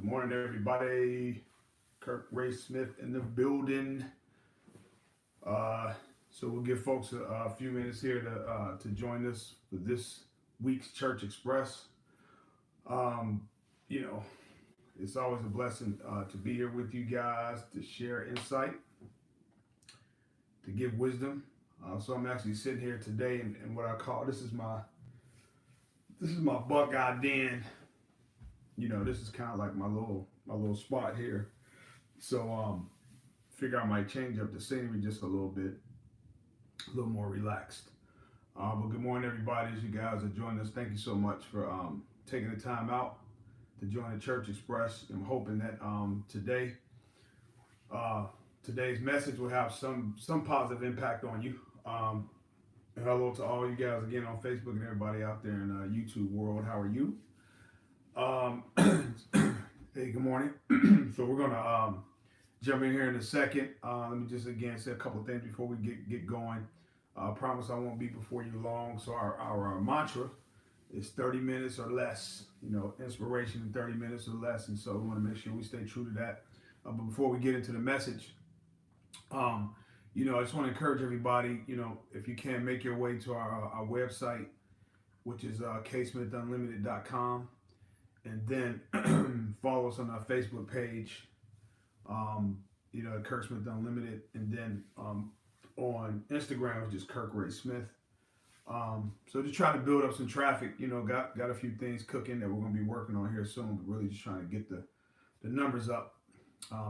Morning, everybody. Kirk Ray Smith in the building. So we'll give folks a few minutes here to join us for this week's Church Express. Um, you know, it's always a blessing to be here with you guys to share insight, to give wisdom. So I'm actually sitting here today in what I call this is my Buckeye Den. This is kind of like my little spot here. So figure I might change up the scenery just a little bit, a little more relaxed. But good morning, everybody. As you guys are joining us, thank you so much for taking the time out to join the Church Express. I'm hoping that today's message will have some positive impact on you. And hello to all you guys again on Facebook and everybody out there in YouTube world. How are you? Hey, good morning. So we're gonna jump in here in a second. Let me just again say a couple of things before we get going. I promise I won't be before you long. So our mantra is 30 minutes or less. Inspiration in 30 minutes or less. And so we want to make sure we stay true to that. But before we get into the message, I just want to encourage everybody. If you can, make your way to our website, which is ksmithunlimited.com. And then follow us on our Facebook page, Kirk Smith Unlimited. And then on Instagram, it's just Kirk Ray Smith. So just trying to build up some traffic. Got a few things cooking that we're going to be working on here soon. But really just trying to get the numbers up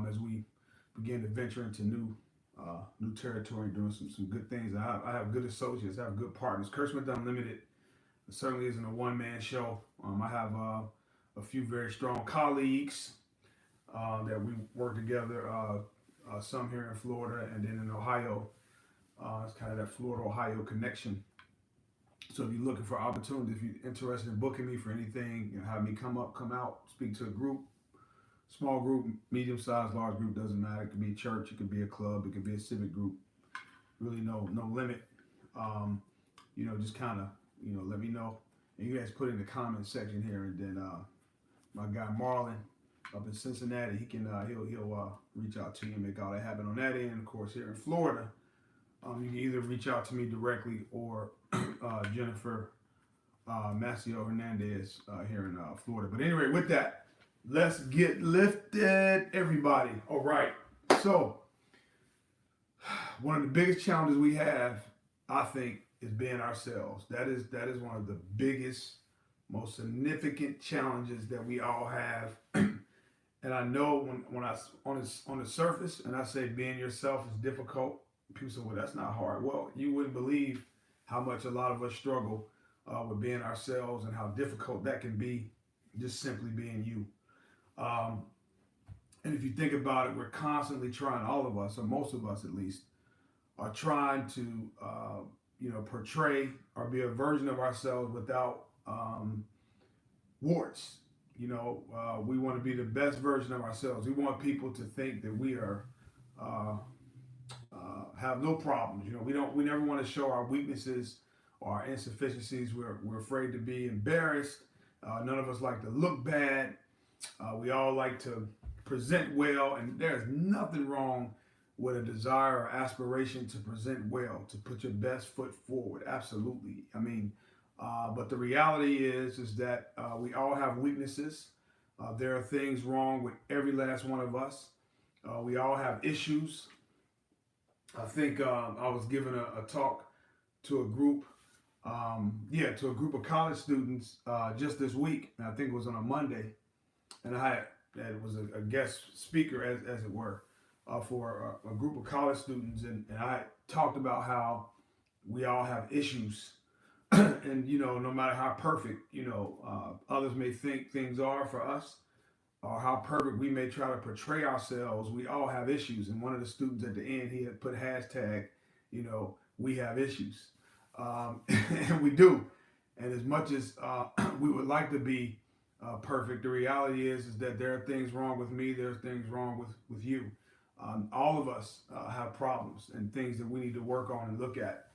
as we begin to venture into new territory, doing some good things. I have good associates. I have good partners. Kirk Smith Unlimited certainly isn't a one-man show. I have a few very strong colleagues that we work together, some here in Florida and then in Ohio. It's kind of that Florida-Ohio connection. So if you're looking for opportunities, if you're interested in booking me for anything, have me come out, speak to a group, small group, medium-sized, large group, doesn't matter. It could be a church, it could be a club, it could be a civic group. Really no limit. Just kind of, let me know. And you guys put in the comment section here, and then my guy Marlon up in Cincinnati, he can he'll reach out to you and make all that happen on that end. Of course, here in Florida, you can either reach out to me directly or Jennifer Macio Hernandez here in Florida. But anyway, with that, let's get lifted, everybody. All right. So one of the biggest challenges we have, I think, is being ourselves. That is one of the biggest, most significant challenges that we all have. And I know when I on the surface and I say being yourself is difficult, people say, well, that's not hard. Well, you wouldn't believe how much a lot of us struggle with being ourselves and how difficult that can be, just simply being you. And if you think about it, we're constantly trying, all of us, or most of us at least, are trying to portray or be a version of ourselves without warts. We want to be the best version of ourselves. We want people to think that we are have no problems. We never want to show our weaknesses or our insufficiencies. We're afraid to be embarrassed. None of us like to look bad. We all like to present well, and there's nothing wrong with a desire or aspiration to present well, to put your best foot forward. Absolutely. But the reality is that we all have weaknesses. There are things wrong with every last one of us. We all have issues. I think I was giving a talk to a group, to a group of college students just this week. And I think it was on a Monday, and it was a guest speaker, as it were, for a group of college students, and I talked about how we all have issues. And no matter how perfect others may think things are for us, or how perfect we may try to portray ourselves, we all have issues. And one of the students at the end, he had put hashtag, we have issues, and we do. And as much as we would like to be perfect, the reality is that there are things wrong with me. There are things wrong with you. All of us have problems and things that we need to work on and look at.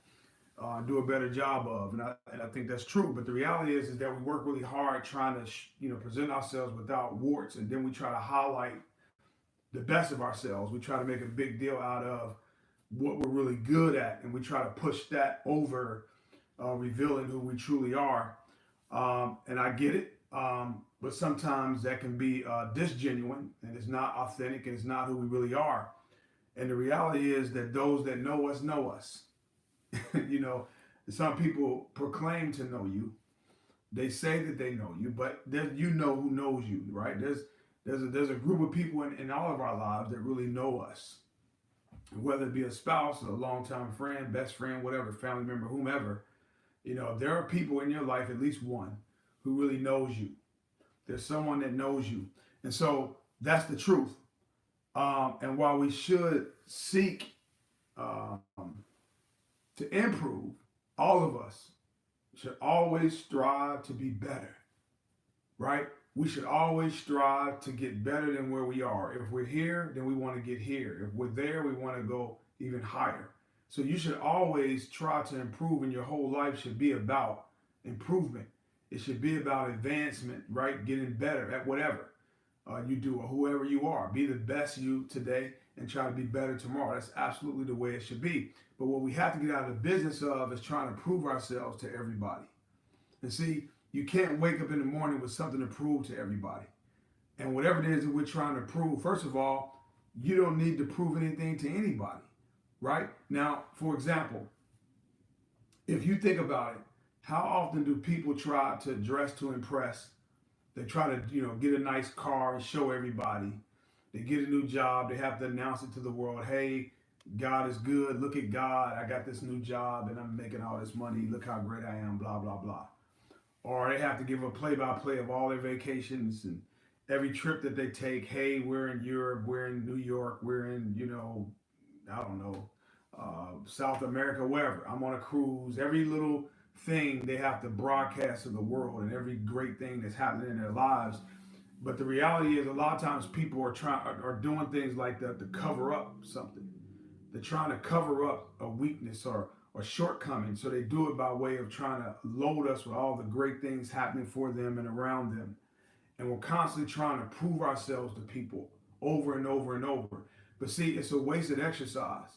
do a better job of. And I think that's true. But the reality is that we work really hard trying to, present ourselves without warts. And then we try to highlight the best of ourselves. We try to make a big deal out of what we're really good at. And we try to push that over revealing who we truly are. And I get it. But sometimes that can be disgenuine and it's not authentic and it's not who we really are. And the reality is that those that know us know us. you know, some people proclaim to know you. They say that they know you, but you know who knows you, right? There's a group of people in all of our lives that really know us, whether it be a spouse, a longtime friend, best friend, whatever, family member, whomever. There are people in your life, at least one, who really knows you. There's someone that knows you, and so that's the truth. And while we should seek um, to improve, all of us should always strive to be better, right? We should always strive to get better than where we are. If we're here, then we want to get here. If we're there, we want to go even higher. So you should always try to improve, and your whole life should be about improvement. It should be about advancement, right? Getting better at whatever you do or whoever you are. Be the best you today and try to be better tomorrow. That's absolutely the way it should be. But what we have to get out of the business of is trying to prove ourselves to everybody. And see, you can't wake up in the morning with something to prove to everybody. And whatever it is that we're trying to prove, first of all, you don't need to prove anything to anybody, right? Now, for example, if you think about it, how often do people try to dress to impress? They try to, get a nice car and show everybody. They get a new job. They have to announce it to the world. Hey, God is good. Look at God. I got this new job and I'm making all this money. Look how great I am, blah, blah, blah. Or they have to give a play-by-play of all their vacations and every trip that they take. Hey, we're in Europe. We're in New York. We're in, I don't know, South America, wherever. I'm on a cruise. Every little thing they have to broadcast to the world and every great thing that's happening in their lives. But the reality is a lot of times people are doing things like that to cover up something. They're trying to cover up a weakness or shortcoming. So they do it by way of trying to load us with all the great things happening for them and around them. And we're constantly trying to prove ourselves to people over and over and over. But see, it's a wasted exercise,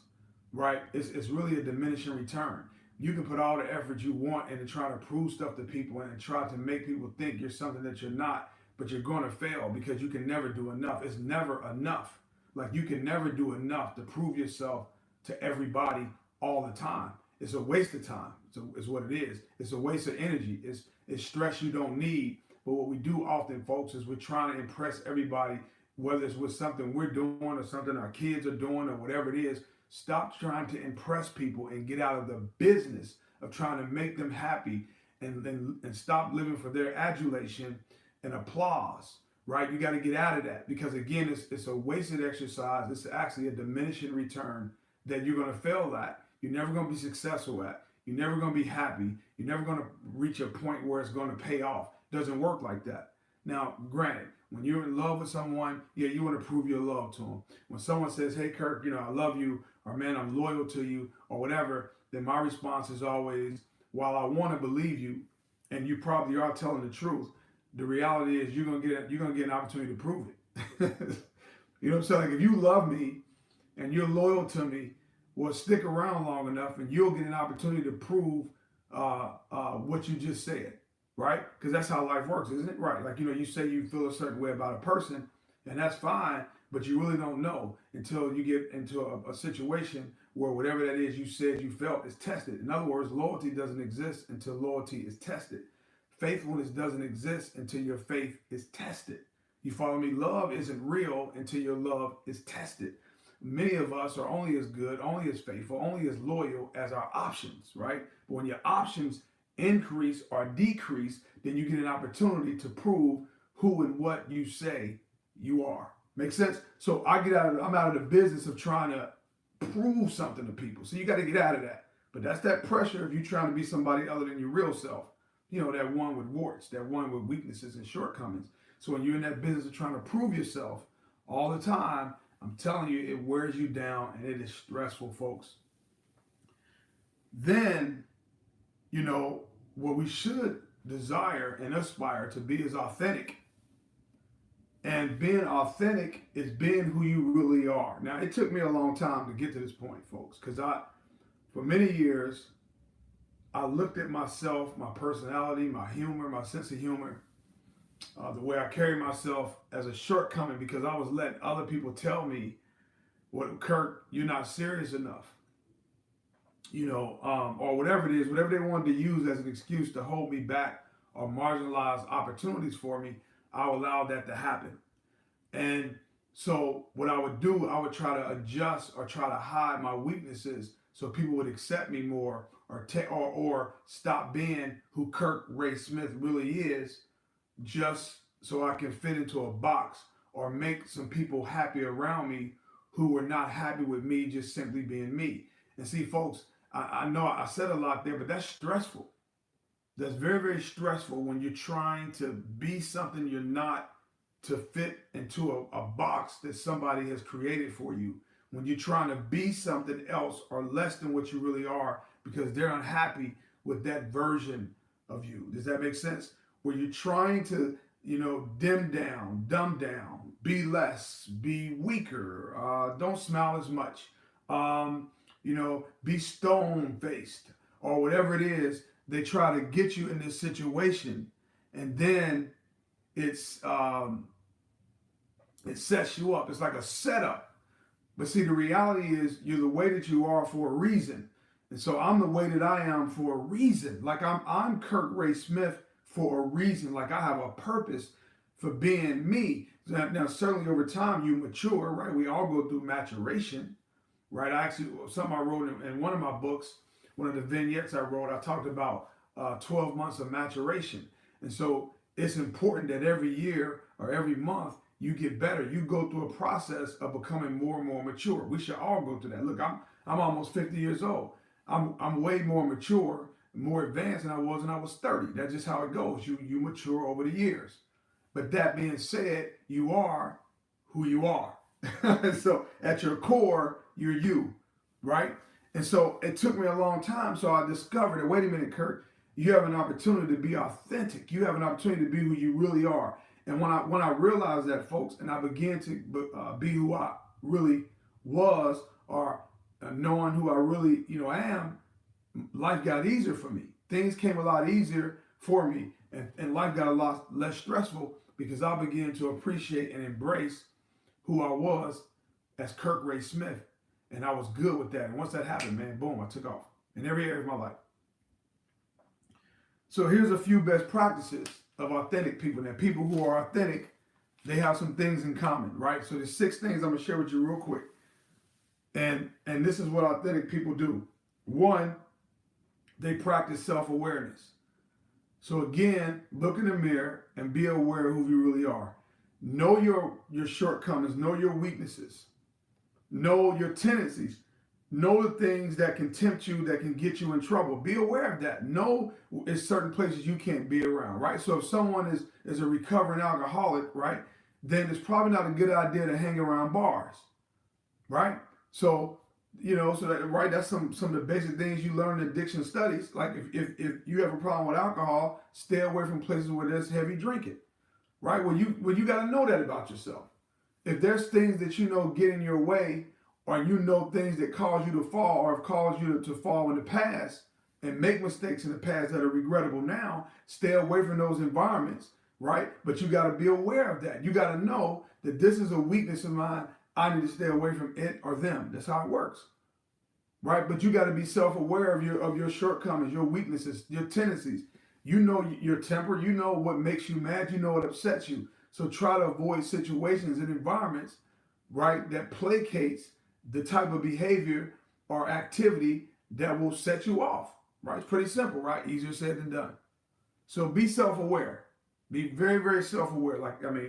right? It's really a diminishing return. You can put all the effort you want into trying to prove stuff to people and try to make people think you're something that you're not, but you're going to fail because you can never do enough. It's never enough. Like you can never do enough to prove yourself to everybody all the time. It's a waste of time. It's what it is. It's a waste of energy. It's stress you don't need. But what we do often, folks, is we're trying to impress everybody, whether it's with something we're doing or something our kids are doing or whatever it is. Stop trying to impress people and get out of the business of trying to make them happy and stop living for their adulation and applause, right? You got to get out of that because, again, it's a wasted exercise. It's actually a diminishing return that you're going to fail at. You're never going to be successful at. You're never going to be happy. You're never going to reach a point where it's going to pay off. It doesn't work like that. Now, granted, when you're in love with someone, yeah, you want to prove your love to them. When someone says, hey, Kirk, I love you, or man, I'm loyal to you, or whatever, then my response is always, while I want to believe you, and you probably are telling the truth, the reality is you're gonna get an opportunity to prove it. You know what I'm saying? Like if you love me and you're loyal to me, well, stick around long enough, and you'll get an opportunity to prove what you just said, right? Because that's how life works, isn't it? Right? Like you say you feel a certain way about a person, and that's fine, but you really don't know until you get into a situation where whatever that is you said you felt is tested. In other words, loyalty doesn't exist until loyalty is tested. Faithfulness doesn't exist until your faith is tested. You follow me? Love isn't real until your love is tested. Many of us are only as good, only as faithful, only as loyal as our options, right? But when your options increase or decrease, then you get an opportunity to prove who and what you say you are. Make sense? So I'm out of the business of trying to prove something to people. So you got to get out of that. But that's that pressure if you're trying to be somebody other than your real self. That one with warts, that one with weaknesses and shortcomings. So when you're in that business of trying to prove yourself all the time, I'm telling you, it wears you down and it is stressful, folks. Then you know, what we should desire and aspire to be is authentic. And being authentic is being who you really are. Now, it took me a long time to get to this point, folks, because for many years, I looked at myself, my personality, my humor, my sense of humor, the way I carry myself as a shortcoming because I was letting other people tell me, "What, Kirk, you're not serious enough," or whatever it is, whatever they wanted to use as an excuse to hold me back or marginalize opportunities for me. I allowed that to happen. And so what I would do, I would try to adjust or try to hide my weaknesses so people would accept me more or stop being who Kirk Ray Smith really is just so I can fit into a box or make some people happy around me who were not happy with me just simply being me. And see, folks, I know I said a lot there, but that's stressful. That's very, very stressful when you're trying to be something you're not to fit into a box that somebody has created for you. When you're trying to be something else or less than what you really are because they're unhappy with that version of you. Does that make sense? Where you're trying to, dumb down, be less, be weaker, don't smile as much, be stone faced or whatever it is. They try to get you in this situation, and then it's it sets you up. It's like a setup. But see, the reality is you're the way that you are for a reason. And so I'm the way that I am for a reason. Like I'm Kirk Ray Smith for a reason. Like I have a purpose for being me. Now certainly over time you mature, right? We all go through maturation, right? Something I wrote in one of my books, one of the vignettes I wrote, I talked about 12 months of maturation. And so it's important that every year or every month you get better. You go through a process of becoming more and more mature. We should all go through that. Look, I'm almost 50 years old. I'm way more mature, more advanced than I was when I was 30. That's just how it goes. You mature over the years. But that being said, you are who you are. So at your core, you're you, right? And so it took me a long time. So I discovered that, wait a minute, Kirk, you have an opportunity to be authentic. You have an opportunity to be who you really are. And when I realized that, folks, and I began to be who I really was, or knowing who I really, am, life got easier for me. Things came a lot easier for me, and life got a lot less stressful because I began to appreciate and embrace who I was as Kirk Ray Smith, and I was good with that. And once that happened, man, boom, I took off in every area of my life. So here's a few best practices of authentic people. Now, people who are authentic, they have some things in common, right? So there's 6 things I'm gonna share with you real quick. And this is what authentic people do. 1, they practice self-awareness. So again, look in the mirror and be aware of who you really are. Know your shortcomings, know your weaknesses, know your tendencies. Know the things that can tempt you, that can get you in trouble. Be aware of that. Know there's certain places you can't be around, right? So if someone is a recovering alcoholic, right, then it's probably not a good idea to hang around bars, right? So, that's some of the basic things you learn in addiction studies. Like if you have a problem with alcohol, stay away from places where there's heavy drinking, right? Well, you got to know that about yourself. If there's things that get in your way, or things that cause you to fall or have caused you to fall in the past and make mistakes in the past that are regrettable now, stay away from those environments, right? But you got to be aware of that. You got to know that this is a weakness of mine. I need to stay away from it or them. That's how it works, right? But you got to be self-aware of your shortcomings, your weaknesses, your tendencies. You know your temper. You know what makes you mad. You know what upsets you. So try to avoid situations and environments, right, that placates the type of behavior or activity that will set you off, right? It's pretty simple, right? Easier said than done. So be self-aware. Be very, very self-aware.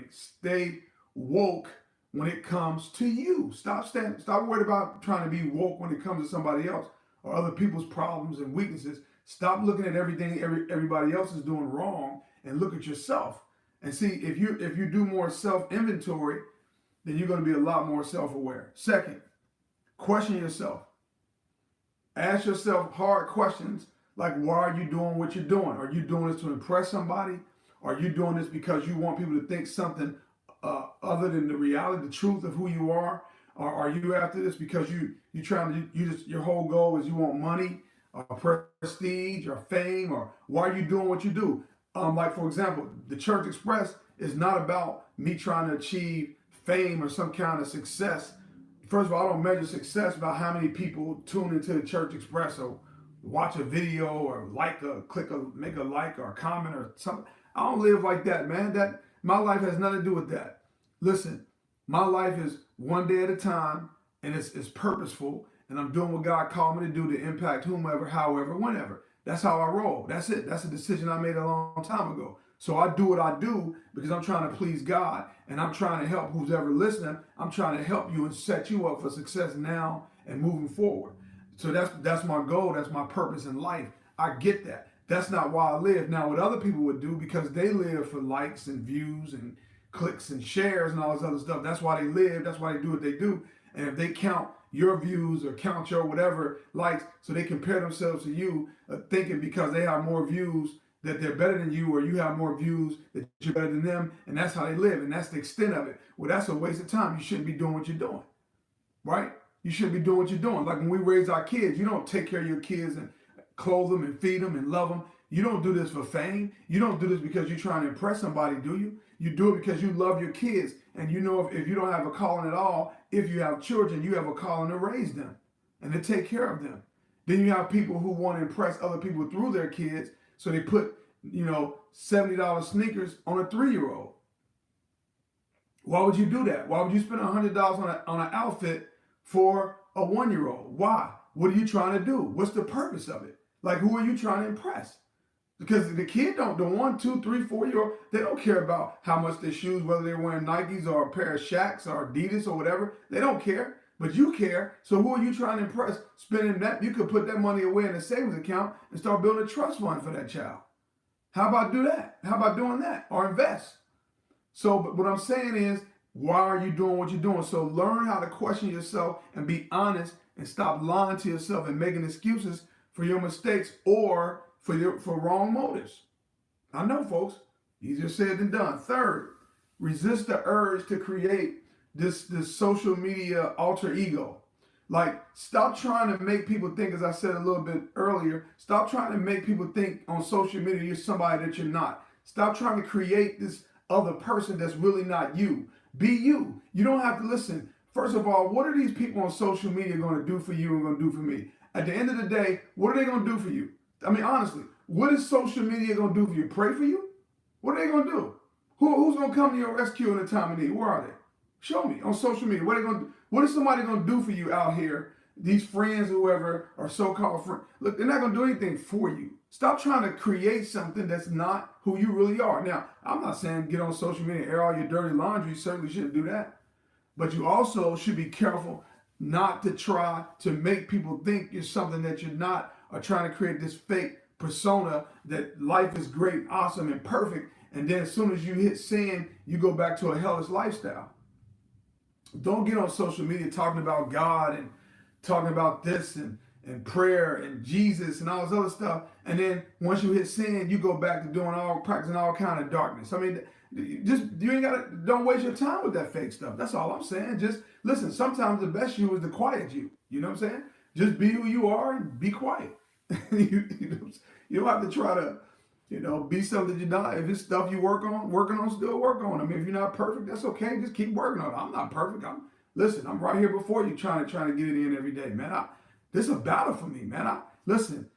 Stay woke when it comes to you. Stop worried about trying to be woke when it comes to somebody else or other people's problems and weaknesses. Stop looking at everything everybody else is doing wrong and look at yourself. And see, if you do more self-inventory, then you're going to be a lot more self-aware. Second, question yourself. Ask yourself hard questions Like, why are you doing what you're doing? Are you doing this to impress somebody? Are you doing this because you want people to think something other than the reality, the truth of who you are? Or are you after this because you trying to you just your whole goal is you want money or prestige or fame, or why are you doing what you do? Like for example, the Church Express is not about me trying to achieve fame or some kind of success. First of all, I don't measure success by how many people tune into the Church Express or watch a video or make a like or a comment or something. I don't live like that, man. That my life has nothing to do with that. Listen, my life is one day at a time, and it's purposeful, and I'm doing what God called me to do to impact whomever, however, whenever. That's how I roll. That's it. That's a decision I made a long time ago. So I do what I do because I'm trying to please God, and I'm trying to help who's ever listening. I'm trying to help you and set you up for success now and moving forward. So that's my goal. That's my purpose in life. I get that. That's not why I live. Now, what other people would do because they live for likes and views and clicks and shares and all this other stuff. That's why they live. That's why they do what they do. And if they count your views or count your whatever likes, so they compare themselves to you, thinking because they have more views that they're better than you, or you have more views that you're better than them, and that's how they live, and that's the extent of it. Well, that's a waste of time. You shouldn't be doing what you're doing, right? You shouldn't be doing what you're doing. Like when we raise our kids, you don't take care of your kids and clothe them and feed them and love them. You don't do this for fame. You don't do this because you're trying to impress somebody, do you? You do it because you love your kids, and you know if you don't have a calling at all, if you have children, you have a calling to raise them and to take care of them. Then you have people who want to impress other people through their kids, so they put, $70 sneakers on a 3-year-old. Why would you do that? Why would you spend $100 on an outfit for a 1-year-old? Why? What are you trying to do? What's the purpose of it? Like, who are you trying to impress? Because the kid don't, the 1, 2, 3, 4-year-old, they don't care about how much their shoes, whether they're wearing Nikes or a pair of Shaqs or Adidas or whatever. They don't care, but you care. So who are you trying to impress? Spending that, you could put that money away in a savings account and start building a trust fund for that child. How about do that? How about doing that? Or invest? So, but what I'm saying is, why are you doing what you're doing? So learn how to question yourself and be honest and stop lying to yourself and making excuses for your mistakes or for wrong motives. I know, folks, easier said than done. Third, resist the urge to create this social media alter ego. Like, stop trying to make people think, as I said a little bit earlier, stop trying to make people think on social media you're somebody that you're not. Stop trying to create this other person that's really not you. Be you. You don't have to listen. First of all, what are these people on social media going to do for you and going to do for me? At the end of the day, what are they going to do for you? I mean, honestly, what is social media going to do for you? Pray for you? What are they going to do? Who's going to come to your rescue in a time of need? Where are they? Show me on social media. What are they going to do? What is somebody going to do for you out here? These friends, whoever, are so-called friends. Look, they're not going to do anything for you. Stop trying to create something that's not who you really are. Now, I'm not saying get on social media and air all your dirty laundry. You certainly shouldn't do that. But you also should be careful not to try to make people think you're something that you're not, or trying to create this fake persona that life is great, awesome, and perfect. And then as soon as you hit sin, you go back to a hellish lifestyle. Don't get on social media talking about God and talking about this and prayer and Jesus and all this other stuff. And then once you hit sin, you go back to practicing all kind of darkness. I mean, don't waste your time with that fake stuff. That's all I'm saying. Just listen, sometimes the best you is the quiet you. You know what I'm saying? Just be who you are and be quiet. you don't have to try to, be something you're not. If it's stuff you working on, still work on. I mean, if you're not perfect, that's okay. Just keep working on it. I'm not perfect. I'm right here before you trying to get it in every day, man. This is a battle for me, man. Listen,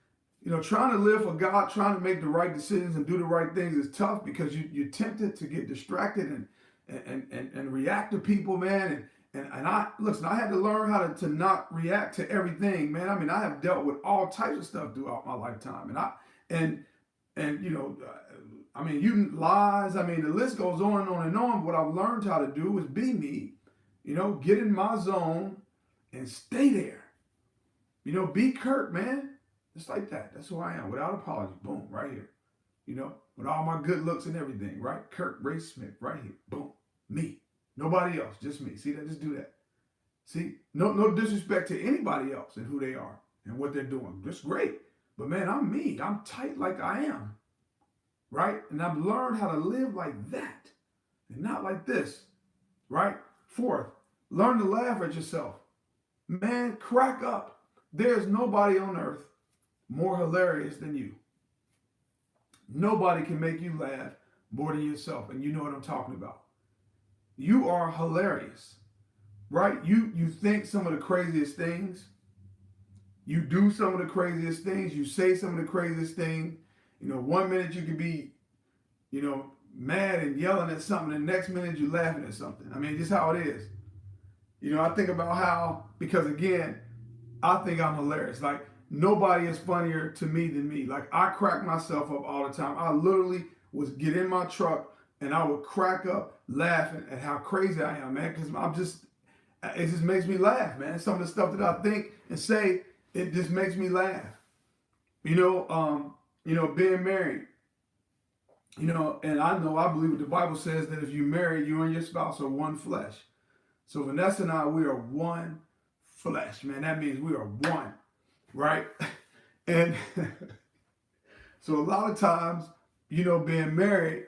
trying to live for God, trying to make the right decisions and do the right things is tough because you're tempted to get distracted and react to people, man. And I had to learn how to not react to everything, man. I mean, I have dealt with all types of stuff throughout my lifetime, lies. I mean, the list goes on and on and on. What I've learned how to do is be me, get in my zone and stay there. Be Kirk, man. Just like that. That's who I am, without apology. Boom, right here. With all my good looks and everything, right? Kirk Ray Smith, right here. Boom, me. Nobody else, just me. See that? Just do that. See, no disrespect to anybody else and who they are and what they're doing. Just great. But man, I'm me. I'm tight like I am, right? And I've learned how to live like that and not like this, right? Fourth, learn to laugh at yourself. Man, crack up. There's nobody on earth more hilarious than you. Nobody can make you laugh more than yourself, and you know what I'm talking about. You are hilarious, right? You think some of the craziest things. You do some of the craziest things. You say some of the craziest things. You know, one minute you could be, mad and yelling at something, the next minute you're laughing at something. I mean, just how it is. I think about how, because again, I think I'm hilarious. Like, nobody is funnier to me than me. Like, I crack myself up all the time. I literally would get in my truck and I would crack up laughing at how crazy I am, man. Because it just makes me laugh, man. Some of the stuff that I think and say, it just makes me laugh. Being married, and I believe what the Bible says, that if you're married, you and your spouse are one flesh. So Vanessa and I, we are one flesh, man. That means we are one, right? And so a lot of times, being married,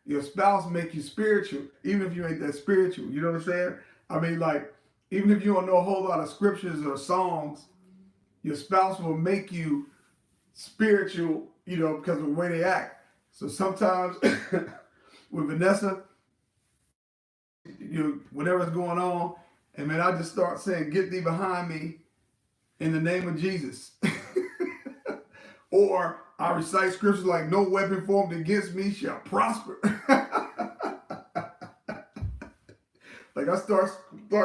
your spouse make you spiritual, even if you ain't that spiritual. You know what I'm saying? I mean, like, even if you don't know a whole lot of scriptures or songs, your spouse will make you spiritual, because of the way they act. So sometimes with Vanessa, whatever's going on, and man, I just start saying, "Get thee behind me in the name of Jesus." Or I recite scriptures like, "No weapon formed against me shall prosper." Like, I start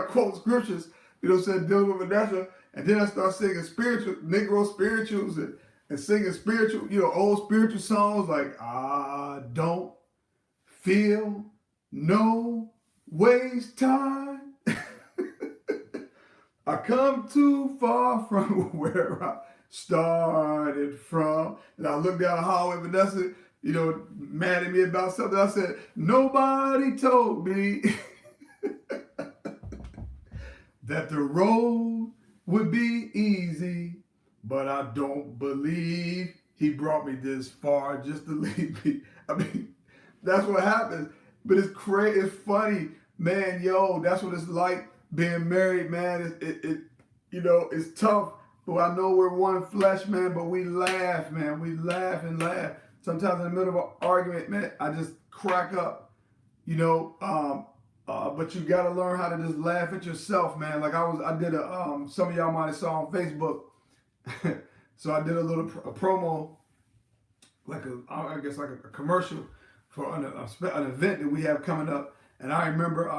quoting scriptures, dealing with Vanessa, and then I start singing spiritual, Negro spirituals, and singing spiritual, old spiritual songs like, "I don't feel no waste time. I come too far from where I started from." And I looked down the hallway, Vanessa, mad at me about something. I said, "Nobody told me that the road would be easy, but I don't believe he brought me this far just to leave me." I mean, that's what happens. But it's crazy. It's funny, man. Yo, that's what it's like being married, man. It's tough. But I know we're one flesh, man. But we laugh, man. We laugh and laugh. Sometimes in the middle of an argument, man, I just crack up. But you gotta learn how to just laugh at yourself, man. Like I did some of y'all might have saw on Facebook. So I did a promo, like a commercial for an event that we have coming up. And I remember,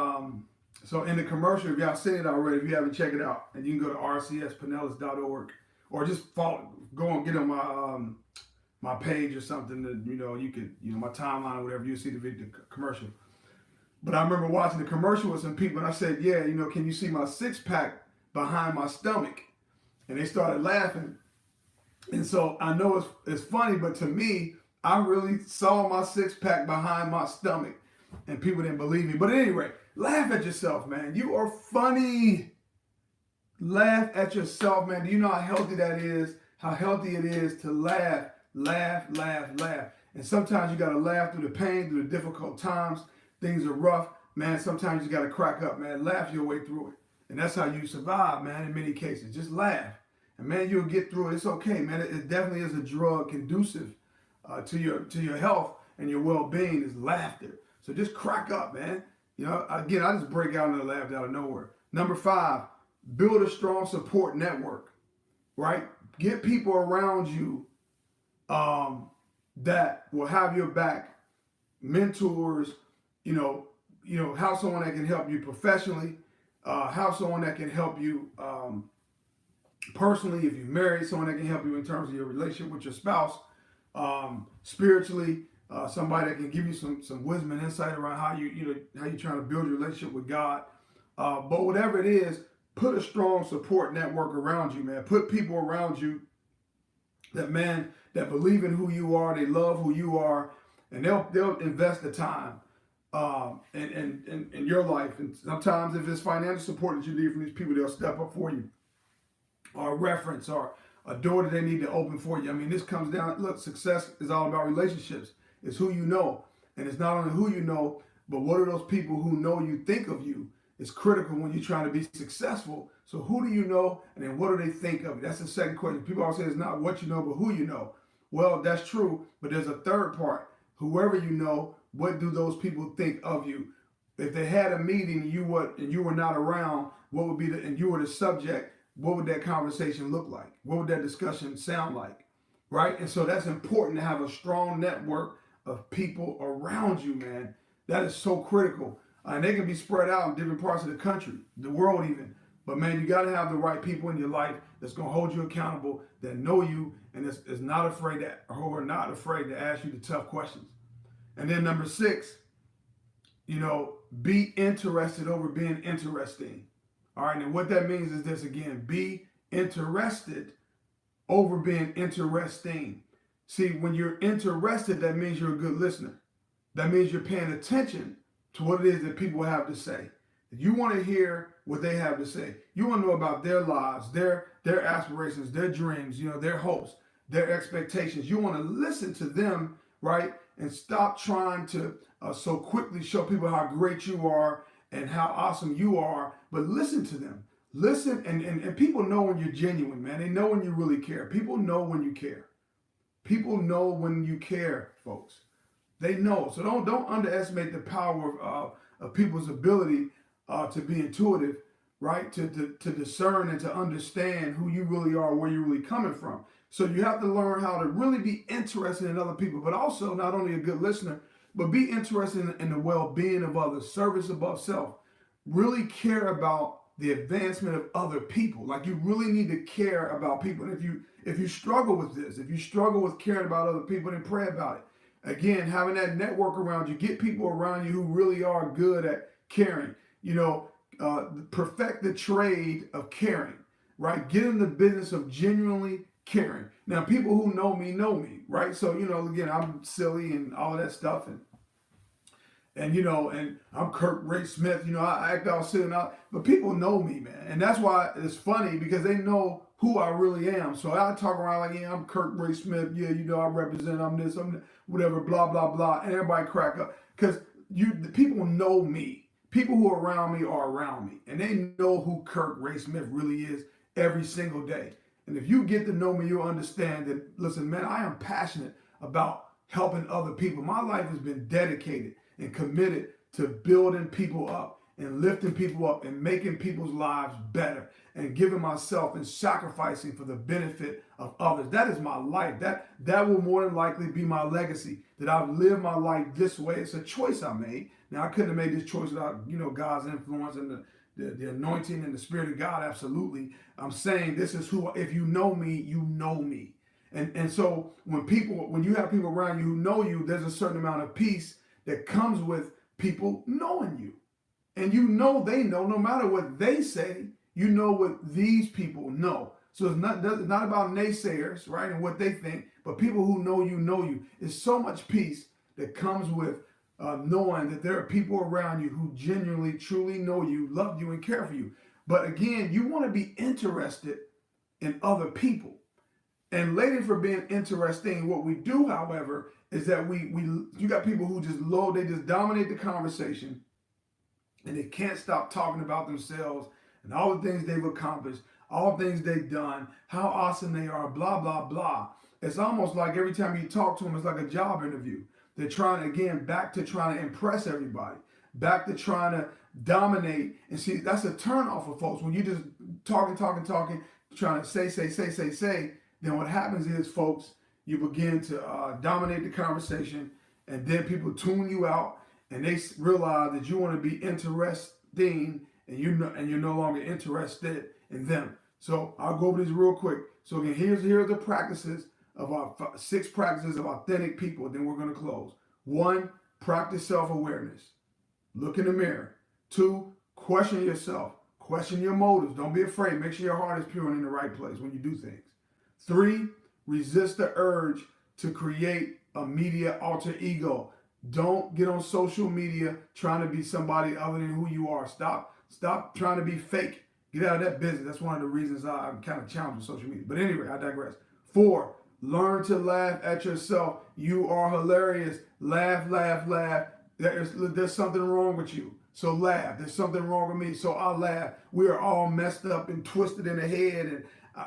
so in the commercial, if y'all seen it already, if you haven't checked it out, and you can go to rcspinellas.org, or just go and get on my page or something that, you could, my timeline or whatever, you'll see the video commercial. But I remember watching the commercial with some people, and I said, "Yeah, can you see my six-pack behind my stomach?" And they started laughing. And so I know it's funny, but to me, I really saw my six-pack behind my stomach, and people didn't believe me. But at any rate, laugh at yourself, man. You are funny. Laugh at yourself, man. Do you know how healthy that is? How healthy it is to laugh, laugh, laugh, laugh. And sometimes you got to laugh through the pain, through the difficult times. Things are rough, man. Sometimes you got to crack up, man. Laugh your way through it. And that's how you survive, man, in many cases. Just laugh. And, man, you'll get through it. It's okay, man. It definitely is a drug conducive to your health and your well-being, is laughter. So just crack up, man. Again, I just break out and laugh out of nowhere. Number 5, build a strong support network, right? Get people around you that will have your back, mentors, have someone that can help you professionally, have someone that can help you personally, if you're married, someone that can help you in terms of your relationship with your spouse, spiritually, somebody that can give you some wisdom and insight around how you're trying to build your relationship with God. But whatever it is, put a strong support network around you, man. Put people around you that believe in who you are, they love who you are, and they'll invest the time in your life. And sometimes if it's financial support that you need from these people, they'll step up for you. or a reference or a door that they need to open for you. I mean, this comes down, look, success is all about relationships. It's who you know. And it's not only who you know, but what are those people who know you think of you? It's critical when you're trying to be successful. So who do you know, and then what do they think of you? That's the second question. People always say it's not what you know, but who you know. Well, that's true, but there's a third part. Whoever you know, what do those people think of you? If they had a meeting and you were not around, what would be and you were the subject, what would that conversation look like? What would that discussion sound like? Right? And so that's important to have a strong network of people around you, man. That is so critical. And they can be spread out in different parts of the country, the world even. But man, you got to have the right people in your life that's going to hold you accountable, that know you, and is not afraid to, or are not afraid to ask you the tough questions. And then number 6, be interested over being interesting. All right, and what that means is this again, be interested over being interesting. See, when you're interested, that means you're a good listener. That means you're paying attention to what it is that people have to say. You want to hear what they have to say. You want to know about their lives, their aspirations, their dreams, their hopes, their expectations. You want to listen to them, right? And stop trying to so quickly show people how great you are and how awesome you are, but listen to them. Listen, and people know when you're genuine, man. They know when you really care. People know when you care. People know when you care, folks. They know. So don't underestimate the power of people's ability to be intuitive, right? To discern and to understand who you really are, where you're really coming from. So you have to learn how to really be interested in other people, but also not only a good listener, but be interested in the well-being of others, service above self. Really care about the advancement of other people. Like you really need to care about people. And if you struggle with this, if you struggle with caring about other people, then pray about it. Again, having that network around you, get people around you who really are good at caring. Perfect the trade of caring, right? Get in the business of genuinely caring. Now, people who know me, right? So, again, I'm silly and all that stuff. And I'm Kirk Ray Smith, I act all silly and all, but people know me, man. And that's why it's funny because they know who I really am. So I talk around like, yeah, I'm Kirk Ray Smith. Yeah, I represent, I'm this, I'm whatever, blah, blah, blah. And everybody crack up because the people know me. People who are around me are around me. And they know who Kirk Ray Smith really is every single day. And if you get to know me, you'll understand that, listen, man, I am passionate about helping other people. My life has been dedicated and committed to building people up and lifting people up and making people's lives better and giving myself and sacrificing for the benefit of others. That is my life. That will more than likely be my legacy, that I've lived my life this way. It's a choice I made. Now, I couldn't have made this choice without, God's influence and the anointing and the Spirit of God, absolutely. I'm saying this is who, if you know me, you know me. And so when you have people around you who know you, there's a certain amount of peace that comes with people knowing you. And they know, no matter what they say, you know what these people know. So it's not about naysayers, right, and what they think, but people who know you know you. It's so much peace that comes with knowing that there are people around you who genuinely, truly know you, love you, and care for you. But again, you want to be interested in other people. And later for being interesting, what we do, however, is that you got people who they just dominate the conversation and they can't stop talking about themselves and all the things they've accomplished, all the things they've done, how awesome they are, blah, blah, blah. It's almost like every time you talk to them, it's like a job interview. They're trying to impress everybody, back to trying to dominate. And see, that's a turnoff for folks. When you just talking, trying to say, then what happens is, folks, you begin to dominate the conversation, and then people tune you out, and they realize that you want to be interesting, and you're no longer interested in them. So I'll go over these real quick. So again, here's the practices of our 6 practices of authentic people. Then we're going to close. 1, practice self-awareness. Look in the mirror. 2, question yourself. Question your motives. Don't be afraid. Make sure your heart is pure and in the right place when you do things. 3, resist the urge to create a media alter ego. Don't get on social media trying to be somebody other than who you are. Stop trying to be fake. Get out of that business. That's one of the reasons I'm kind of challenged with social media. But anyway, I digress. 4, learn to laugh at yourself. You are hilarious. Laugh, laugh, laugh. There's something wrong with you. So laugh. There's something wrong with me. So I'll laugh. We are all messed up and twisted in the head. And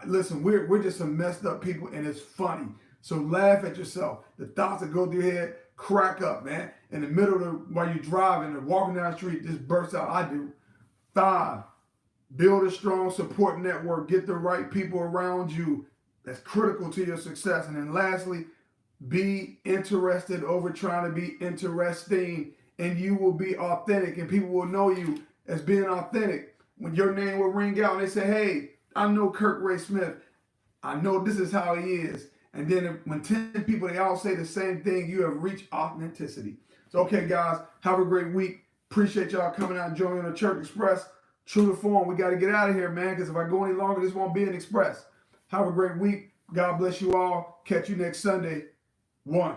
listen, we're just some messed up people, and it's funny. So laugh at yourself. The thoughts that go through your head, crack up, man. In the middle of while you're driving or walking down the street, just burst out. I do. 5, build a strong support network. Get the right people around you. That's critical to your success. And then lastly, be interested over trying to be interesting, and you will be authentic, and people will know you as being authentic. When your name will ring out and they say, hey, I know Kirk Ray Smith. I know this is how he is. And then when 10 people, they all say the same thing, you have reached authenticity. So, okay, guys, have a great week. Appreciate y'all coming out and joining the Church Express. True to form, we got to get out of here, man, because if I go any longer, this won't be an express. Have a great week. God bless you all. Catch you next Sunday. 1.